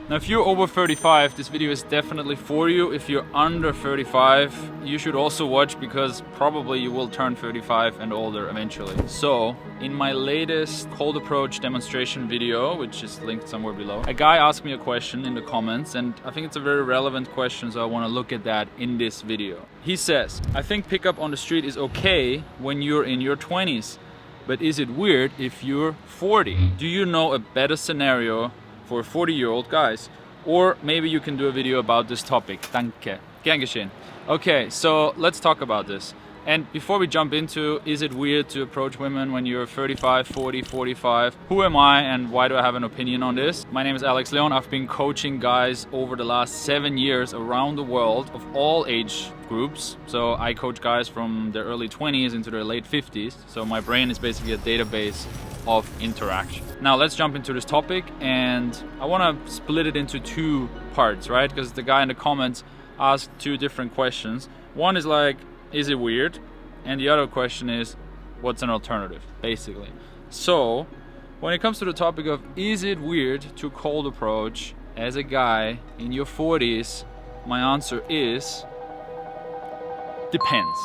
Now, if you're over 35, this video is definitely for you. If you're under 35, you should also watch because probably you will turn 35 and older eventually. So, in my latest cold approach demonstration video, which is linked somewhere below, a guy asked me a question in the comments, and I think it's a very relevant question, so I want to look at that in this video. He says, I think pickup on the street is okay when you're in your 20s, but is it weird if you're 40? Do you know a better scenario for 40-year-old guys? Or maybe you can do a video about this topic. Danke. Gern geschehen. Okay, so let's talk about this. And before we jump into, is it weird to approach women when you're 35, 40, 45? Who am I and why do I have an opinion on this? My name is Alex Leon. I've been coaching guys over the last 7 years around the world of all age groups. So I coach guys from their early 20s into their late 50s. So my brain is basically a database of interaction. Now let's jump into this topic, and I want to split it into two parts, right? Because the guy in the comments asked two different questions. One is like, is it weird? And the other question is, what's an alternative, basically. So when it comes to the topic of, is it weird to cold approach as a guy in your 40s? My answer is, depends,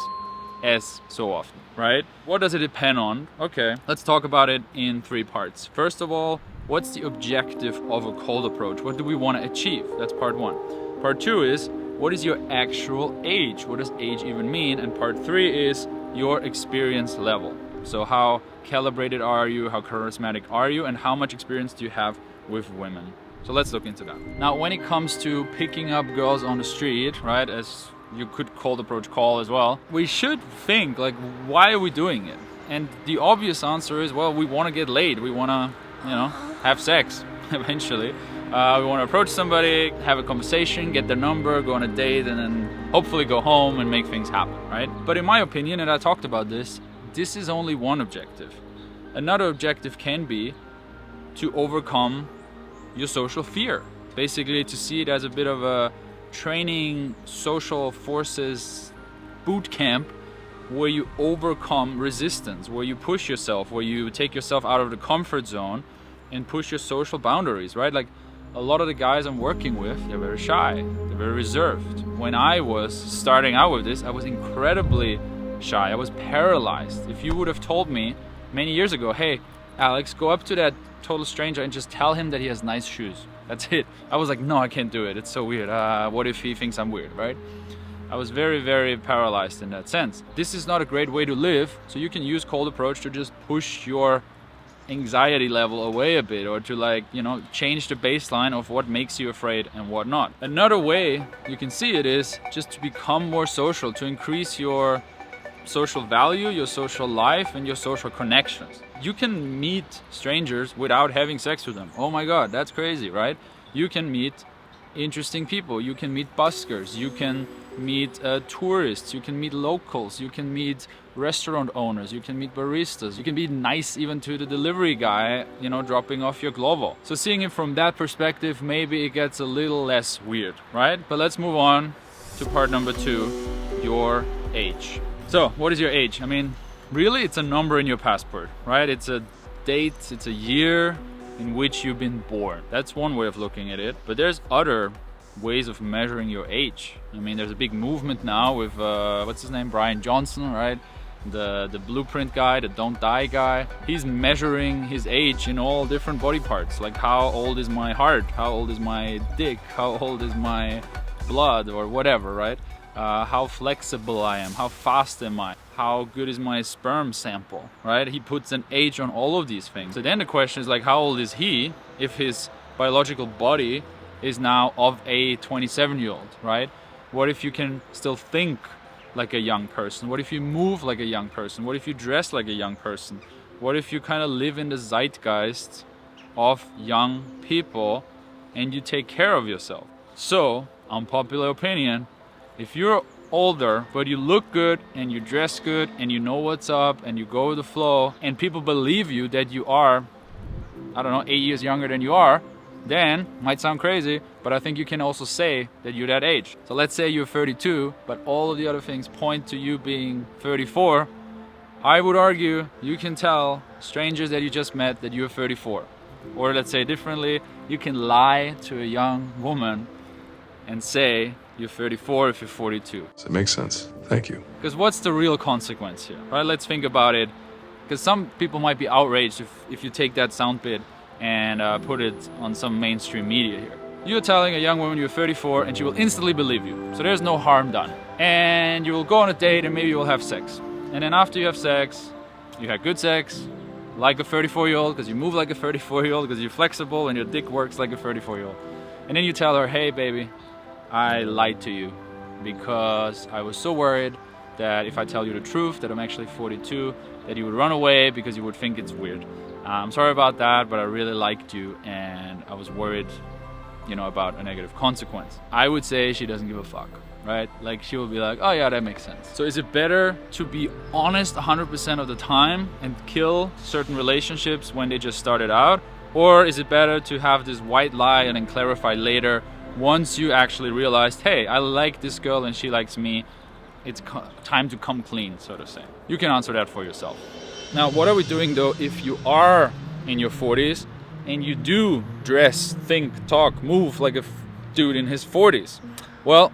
as so often, right? What does it depend on? Okay, let's talk about it in three parts. First of all, what's the objective of a cold approach? What do we want to achieve? That's part one. Part two is, what is your actual age? What does age even mean? And part three is your experience level. So how calibrated are you? How charismatic are you? And how much experience do you have with women? So let's look into that. Now, when it comes to picking up girls on the street, right, as you could cold approach call as well, we should think like, why are we doing it? And the obvious answer is, well, we want to get laid. We want to, have sex eventually. We want to approach somebody, have a conversation, get their number, go on a date, and then hopefully go home and make things happen, right? But in my opinion, and I talked about this is only one objective. Another objective can be to overcome your social fear. Basically, to see it as a bit of a training social forces boot camp where you overcome resistance, where you push yourself, where you take yourself out of the comfort zone and push your social boundaries, right? Like, a lot of the guys I'm working with, they're very shy, they're very reserved. When I was starting out with this, I was incredibly shy, I was paralyzed. If you would have told me many years ago, hey, Alex, go up to that total stranger and just tell him that he has nice shoes. That's it. I was like, no, I can't do it. It's so weird. What if he thinks I'm weird, right? I was very, very paralyzed in that sense. This is not a great way to live, so you can use cold approach to just push your anxiety level away a bit, or to change the baseline of what makes you afraid and what not. Another way you can see it is just to become more social, to increase your social value, your social life, and your social connections. You can meet strangers without having sex with them. Oh my god, that's crazy, right? You can meet interesting people, you can meet buskers, you can meet tourists, you can meet locals, you can meet restaurant owners, you can meet baristas, you can be nice even to the delivery guy, dropping off your Glovo. So seeing it from that perspective, maybe it gets a little less weird, right? But let's move on to part number two, your age. So what is your age? I mean, really, it's a number in your passport, right? It's a date, it's a year in which you've been born. That's one way of looking at it, but there's other ways of measuring your age. I mean, there's a big movement now with what's his name, Brian Johnson, right? The blueprint guy, the don't die guy. He's measuring his age in all different body parts, like how old is my heart, how old is my dick, how old is my blood, or whatever, right? How flexible I am, how fast am I, how good is my sperm sample, right? He puts an age on all of these things. So then the question is like, how old is he if his biological body is now of a 27-year-old, right? What if you can still think like a young person? What if you move like a young person? What if you dress like a young person? What if you kind of live in the zeitgeist of young people and you take care of yourself? So, unpopular opinion, if you're older but you look good and you dress good and you know what's up and you go with the flow and people believe you that you are, 8 years younger than you are, then, might sound crazy, but I think you can also say that you're that age. So let's say you're 32, but all of the other things point to you being 34. I would argue you can tell strangers that you just met that you're 34. Or let's say differently, you can lie to a young woman and say you're 34 if you're 42. Does it make sense? Thank you. Because what's the real consequence here, right? Let's think about it. Because some people might be outraged if you take that sound bit and put it on some mainstream media here. You're telling a young woman you're 34 and she will instantly believe you. So there's no harm done. And you will go on a date and maybe you will have sex. And then after you have sex, you had good sex, like a 34-year-old, because you move like a 34-year-old, because you're flexible and your dick works like a 34-year-old. And then you tell her, hey baby, I lied to you because I was so worried that if I tell you the truth, that I'm actually 42, that you would run away because you would think it's weird. I'm sorry about that, but I really liked you and I was worried, you know, about a negative consequence. I would say she doesn't give a fuck, right? Like she will be like, oh yeah, that makes sense. So is it better to be honest 100% of the time and kill certain relationships when they just started out? Or is it better to have this white lie and then clarify later once you actually realized, hey, I like this girl and she likes me, it's time to come clean, so to say. You can answer that for yourself. Now, what are we doing though if you are in your 40s and you do dress, think, talk, move like a dude in his 40s? Well,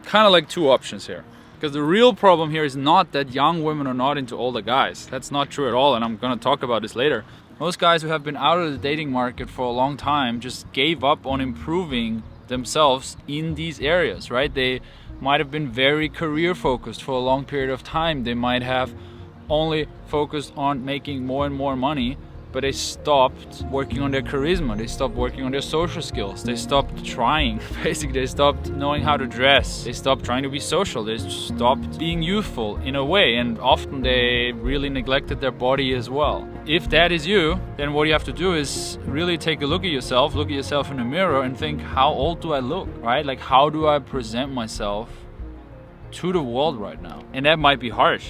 kind of like two options here. Because the real problem here is not that young women are not into older guys. That's not true at all, and I'm gonna talk about this later. Most guys who have been out of the dating market for a long time just gave up on improving themselves in these areas, right? They might have been very career focused for a long period of time. They might have only focused on making more and more money, but they stopped working on their charisma. They stopped working on their social skills. They stopped trying. Basically, they stopped knowing how to dress. They stopped trying to be social. They stopped being youthful in a way, and often they really neglected their body as well. If that is you, then what you have to do is really take a look at yourself in the mirror and think, how old do I look, right? Like, how do I present myself to the world right now? And that might be harsh.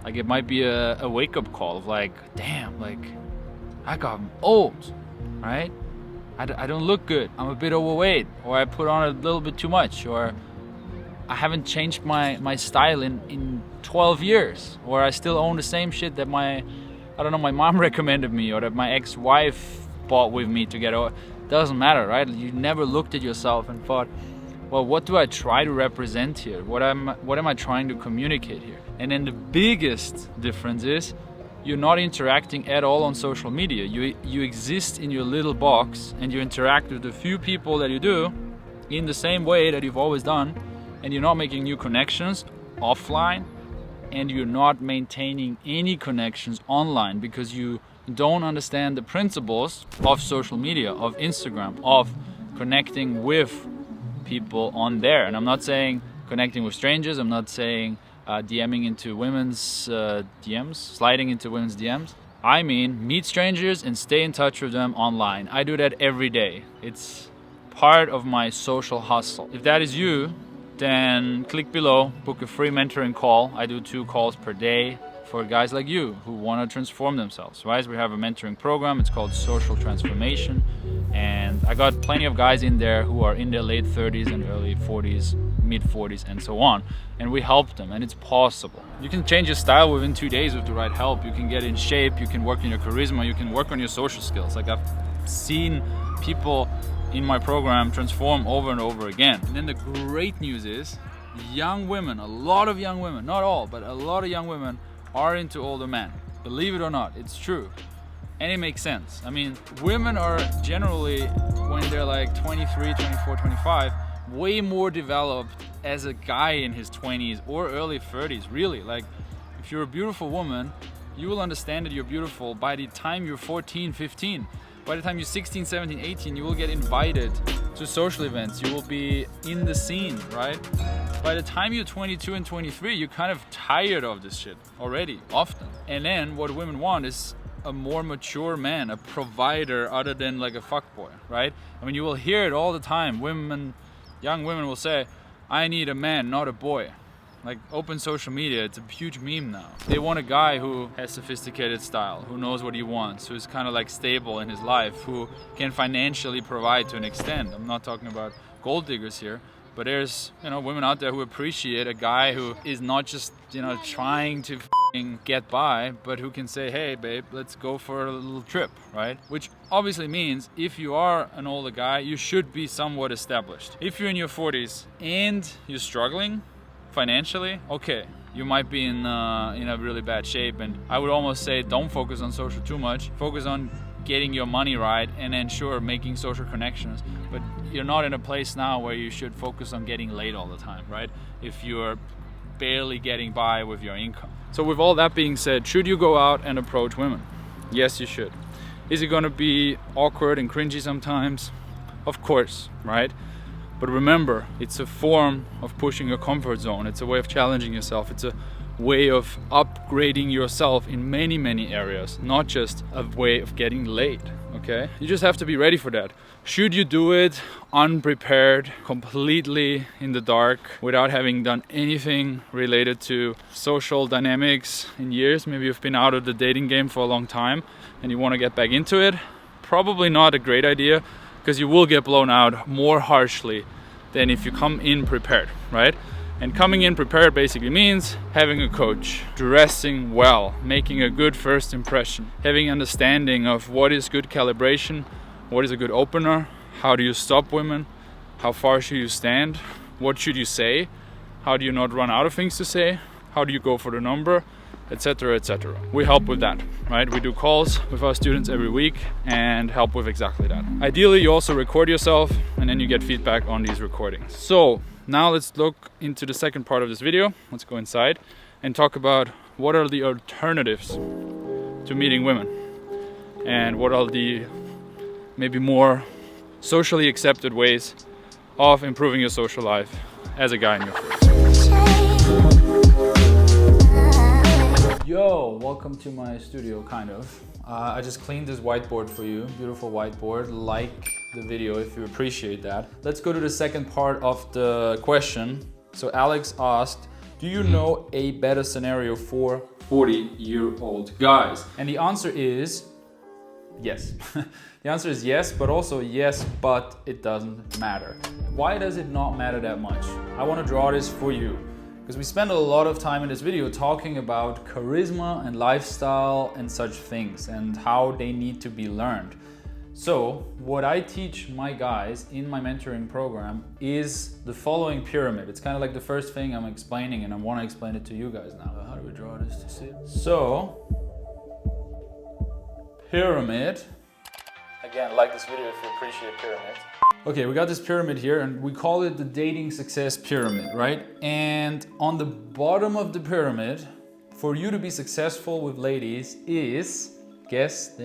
Like, it might be a wake-up call of like, damn, like, I got old, right? I don't look good. I'm a bit overweight, or I put on a little bit too much, or I haven't changed my style in 12 years, or I still own the same shit that my mom recommended me, or that my ex-wife bought with me to get over. Doesn't matter, right? You never looked at yourself and thought, well, what do I try to represent here? What am I trying to communicate here? And then the biggest difference is you're not interacting at all on social media. You exist in your little box and you interact with the few people that you do in the same way that you've always done, and you're not making new connections offline, and you're not maintaining any connections online because you don't understand the principles of social media, of Instagram, of connecting with people on there. And I'm not saying connecting with strangers, I'm not saying DMing into women's DMs, sliding into women's DMs. I mean, meet strangers and stay in touch with them online. I do that every day. It's part of my social hustle. If that is you, then click below, book a free mentoring call. I do 2 calls per day for guys like you who want to transform themselves, right? We have a mentoring program. It's called Social Transformation. And I got plenty of guys in there who are in their late 30s and early 40s, mid 40s, and so on. And we help them, and it's possible. You can change your style within 2 days with the right help. You can get in shape, you can work on your charisma, you can work on your social skills. Like, I've seen people in my program transform over and over again. And then the great news is, young women, a lot of young women, not all, but a lot of young women are into older men. Believe it or not, it's true. And it makes sense. I mean, women are generally, when they're like 23, 24, 25, way more developed as a guy in his 20s or early 30s, really. Like, if you're a beautiful woman, you will understand that you're beautiful by the time you're 14, 15. By the time you're 16, 17, 18, you will get invited to social events. You will be in the scene, right? By the time you're 22 and 23, you're kind of tired of this shit already, often. And then what women want is a more mature man, a provider other than like a fuckboy, right? I mean, you will hear it all the time. Young women will say, I need a man, not a boy. Like, open social media, it's a huge meme now. They want a guy who has sophisticated style, who knows what he wants, who's kind of like stable in his life, who can financially provide to an extent. I'm not talking about gold diggers here, but there's, women out there who appreciate a guy who is not just, trying to get by, but who can say, hey babe, let's go for a little trip, right? Which obviously means if you are an older guy, you should be somewhat established. If you're in your 40s and you're struggling financially, okay, you might be in a really bad shape, and I would almost say don't focus on social too much. Focus on getting your money right, and then sure, making social connections. But you're not in a place now where you should focus on getting laid all the time, right? If you're barely getting by with your income. So with all that being said, should you go out and approach women? Yes, you should. Is it gonna be awkward and cringy sometimes? Of course, right? But remember, it's a form of pushing your comfort zone. It's a way of challenging yourself. It's a way of upgrading yourself in many, many areas, not just a way of getting laid, okay? You just have to be ready for that. Should you do it unprepared, completely in the dark, without having done anything related to social dynamics in years? Maybe you've been out of the dating game for a long time and you want to get back into it. Probably not a great idea, because you will get blown out more harshly than if you come in prepared, right? And coming in prepared basically means having a coach, dressing well, making a good first impression, having understanding of what is good calibration, what is a good opener, how do you stop women, how far should you stand, what should you say, how do you not run out of things to say, how do you go for the number, etc., etc. We help with that, right? We do calls with our students every week and help with exactly that. Ideally, you also record yourself and then you get feedback on these recordings. So now let's look into the second part of this video. Let's go inside and talk about what are the alternatives to meeting women and what are the maybe more socially accepted ways of improving your social life as a guy in your 40s. Yo, welcome to my studio, kind of. I just cleaned this whiteboard for you, beautiful whiteboard. Like the video if you appreciate that. Let's go to the second part of the question. So Alex asked, do you know a better scenario for 40-year-old guys? And the answer is yes. The answer is yes, but also yes, but it doesn't matter. Why does it not matter that much? I want to draw this for you, because we spend a lot of time in this video talking about charisma and lifestyle and such things and how they need to be learned. So what I teach my guys in my mentoring program is the following pyramid. It's kind of like the first thing I'm explaining, and I want to explain it to you guys now. How do we draw this to see? So, pyramid. Again, like this video if you appreciate pyramids. Okay, we got this pyramid here and we call it the dating success pyramid, right? And on the bottom of the pyramid, for you to be successful with ladies is, guess,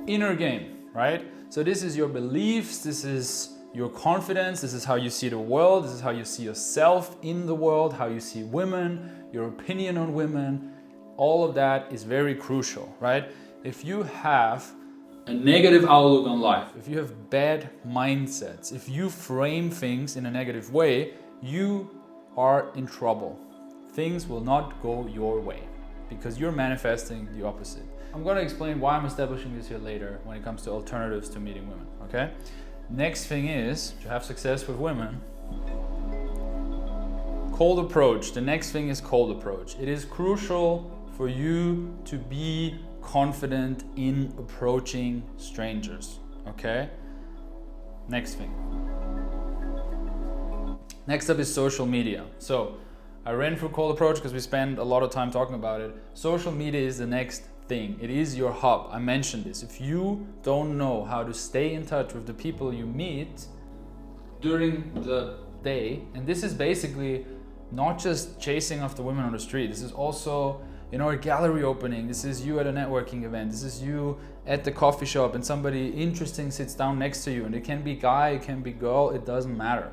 inner game, right? So this is your beliefs, this is your confidence, this is how you see the world, this is how you see yourself in the world, how you see women, your opinion on women. All of that is very crucial, right? If you have a negative outlook on life, if you have bad mindsets, if you frame things in a negative way, you are in trouble. Things will not go your way because you're manifesting the opposite. I'm going to explain why I'm establishing this here later when it comes to alternatives to meeting women, okay? Next thing is to have success with women. Cold approach. The next thing is cold approach. It is crucial for you to be confident in approaching strangers, okay? Next thing. Next up is social media. So I ran through cold approach because we spend a lot of time talking about it. Social media is the next thing. It is your hub. I mentioned this. If you don't know how to stay in touch with the people you meet during the day, and this is basically not just chasing after women on the street, this is also, you know, a gallery opening, this is you at a networking event, this is you at the coffee shop and somebody interesting sits down next to you, and it can be guy, it can be girl, it doesn't matter.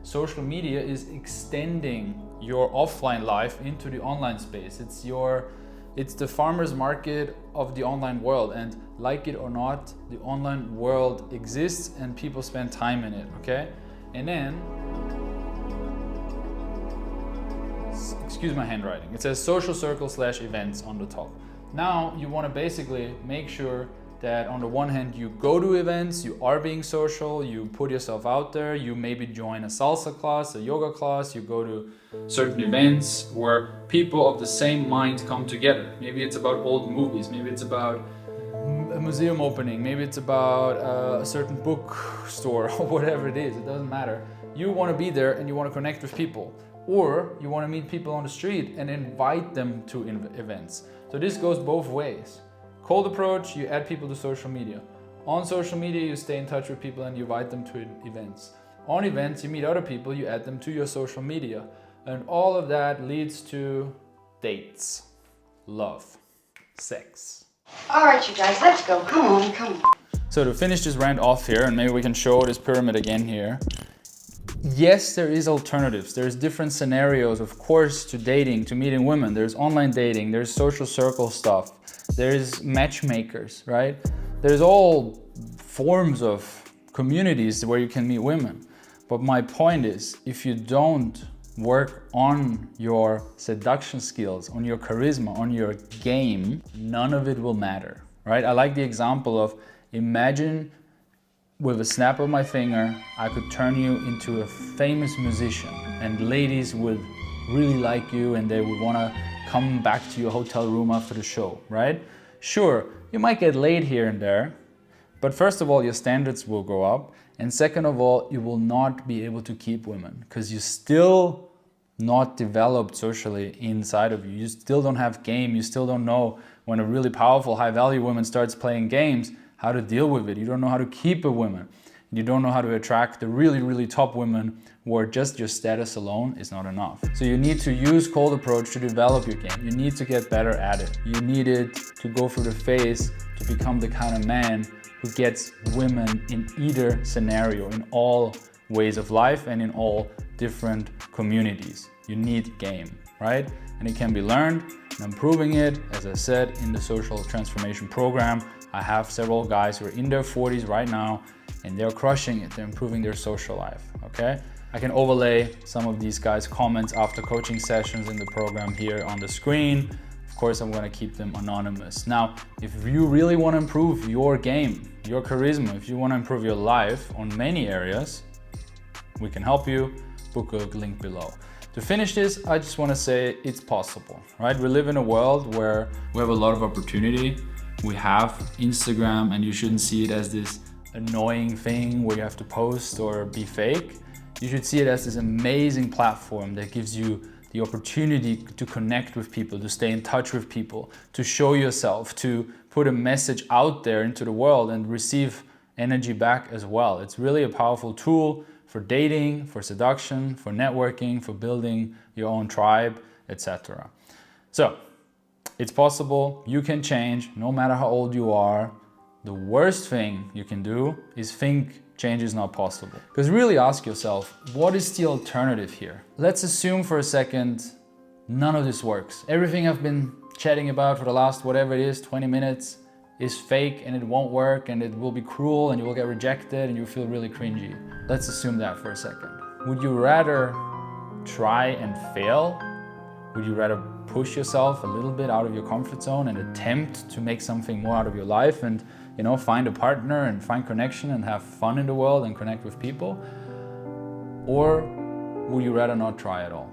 Social media is extending your offline life into the online space. It's the farmer's market of the online world, and like it or not, the online world exists and people spend time in it, okay? And then, excuse my handwriting, it says social circle / events on the top. Now you want to basically make sure that on the one hand you go to events, you are being social, you put yourself out there, you maybe join a salsa class, a yoga class, you go to certain events where people of the same mind come together. Maybe it's about old movies, maybe it's about a museum opening, maybe it's about a certain bookstore or whatever it is, it doesn't matter. You want to be there and you want to connect with people, or you want to meet people on the street and invite them to events. So this goes both ways. Cold approach, you add people to social media. On social media, you stay in touch with people and you invite them to events. On events, you meet other people, you add them to your social media. And all of that leads to dates, love, sex. All right, you guys, let's go. Come on, come on. So to finish this rant off here, and maybe we can show this pyramid again here. Yes, there is alternatives. There's different scenarios, of course, to dating, to meeting women. There's online dating, there's social circle stuff. There's matchmakers, right? There's all forms of communities where you can meet women. But my point is, if you don't work on your seduction skills, on your charisma, on your game, none of it will matter, right? I like the example of, imagine with a snap of my finger, I could turn you into a famous musician and ladies would really like you and they would want to come back to your hotel room after the show, right? Sure, you might get laid here and there, but first of all, your standards will go up. And second of all, you will not be able to keep women because you still not developed socially inside of you. You still don't have game. You still don't know when a really powerful, high value woman starts playing games, how to deal with it. You don't know how to keep a woman. You don't know how to attract the really, really top women where just your status alone is not enough. So you need to use cold approach to develop your game. You need to get better at it. You need it to go through the phase to become the kind of man who gets women in either scenario, in all ways of life and in all different communities. You need game, right? And it can be learned, and I'm proving it, as I said, in the social transformation program. I have several guys who are in their 40s right now, and they're crushing it. They're improving their social life, okay? I can overlay some of these guys' comments after coaching sessions in the program here on the screen. Of course, I'm gonna keep them anonymous. Now, if you really wanna improve your game, your charisma, if you wanna improve your life on many areas, we can help you. Book a link below. To finish this, I just wanna say it's possible, right? We live in a world where we have a lot of opportunity. We have Instagram, and you shouldn't see it as this annoying thing where you have to post or be fake. You should see it as this amazing platform that gives you the opportunity to connect with people, to stay in touch with people, to show yourself, to put a message out there into the world and receive energy back as well. It's really a powerful tool for dating, for seduction, for networking, for building your own tribe, etc. So, it's possible, you can change, no matter how old you are. The worst thing you can do is think change is not possible. Because really ask yourself, what is the alternative here? Let's assume for a second, none of this works. Everything I've been chatting about for the last, whatever it is, 20 minutes is fake and it won't work and it will be cruel and you will get rejected and you feel really cringy. Let's assume that for a second. Would you rather try and fail? Would you rather push yourself a little bit out of your comfort zone and attempt to make something more out of your life and, you know, find a partner and find connection and have fun in the world and connect with people? Or would you rather not try at all?